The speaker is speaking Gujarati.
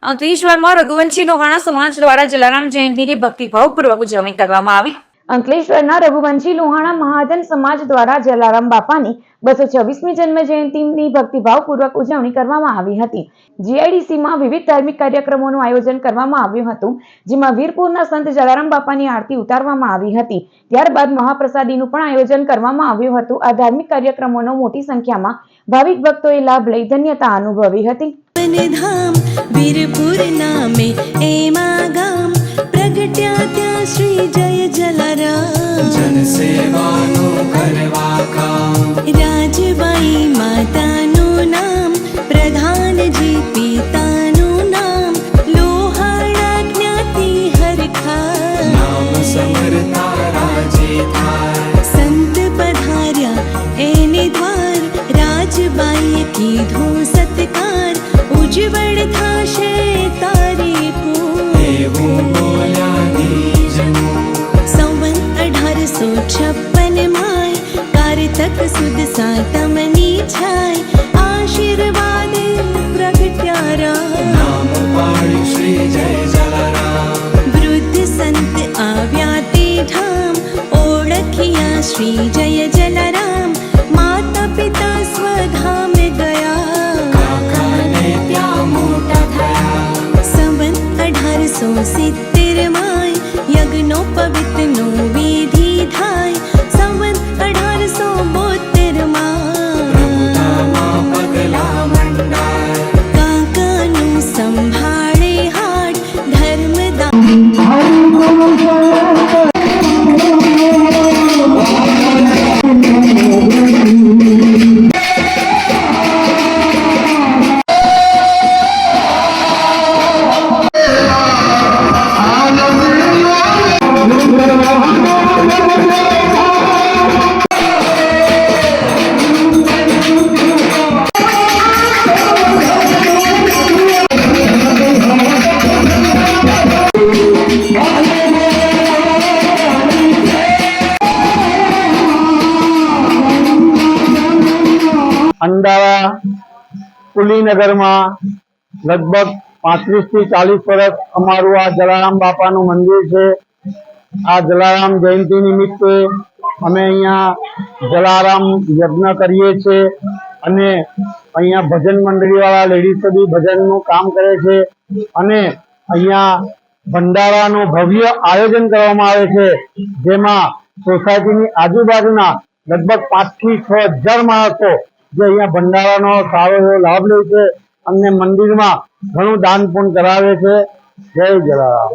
અંકલેશ્વરમાં રઘુવંશી લોહાણા સમાજ દ્વારા જલારામ જયંતિની ભક્તિભાવપૂર્વક ઉજવણી કરવામાં આવી। અંકલેશ્વરના રઘુવંશી લોહાણા મહાજન સમાજ દ્વારા જલારામ બાપાની 226મી જન્મ જયંતિની ભક્તિભાવપૂર્વક ઉજવણી કરવામાં આવી હતી। જીઆઈડીસીમાં વિવિધ ધાર્મિક કાર્યક્રમોનું આયોજન કરવામાં આવ્યું હતું, જેમાં વીરપુરના સંત જલારામ બાપાની આરતી ઉતારવામાં આવી હતી। ત્યારબાદ મહાપ્રસાદીનું પણ આયોજન કરવામાં આવ્યું હતું। આ ધાર્મિક કાર્યક્રમોનો મોટી સંખ્યામાં ભાવિક ભક્તોએ લાભ લઈ ધન્યતા અનુભવી હતી। धाम वीरपुर नामे एमा गाम प्रगट्या त्या श्री जय जलाराम जन सेवानो करवा काम राजबाई माताનું નામ પ્રધાનજી પિતાનું નામ લોહાણા જ્ઞાતિ હરખા नाम समरता राजे थाय સંત પધાર્યા એને દ્વાર રાજબાઈએ કીધું સત્કાર ઉજ્જવળ થાશે તારી કુળ એવું બોલ્યા નીજનો સંવત 1856 માય કારતક સુદ સાતમની છાય આશીર્વાદ પ્રગટ્યા રામ नाम पाड़ी श्री जय जलाराम વૃદ્ધ સંત આવ્યા તે ઠામ ઓળખ્યા શ્રી જય જલારામ માતા પિતા સ્વધામ ગયા કાકાને ત્યાં મોટા થયા સંવત 1870 માય યજ્ઞો પવિત્રનો વિધિ થાય સંવત 1872 માં પ્રભુતામાં પગલા મંડાય કાકાનું સંભાળે હાટ ધર્મદા અંડાળા કુલીનગરમાં લગભગ 35 થી 40 વર્ષ અમારું આ જલારામ બાપાનું મંદિર છે। આ જલારામ જયંતિ નિમિત્તે અમે અહીંયા જલારામ યજ્ઞ કરીએ છીએ અને અહીંયા ભજન મંડળીવાળા લેડીઝો બી ભજનનું કામ કરે છે અને અહીંયા ભંડારાનું ભવ્ય આયોજન કરવામાં આવે છે, જેમાં સોસાયટીની આજુબાજુના લગભગ 5 થી 6 હજાર માણસો જે અહીંયા ભંડારાનો સારો એવો લાભ લે છે અને મંદિરમાં ઘણું દાન પુણ્ય કરાવે છે। જય જલારામ।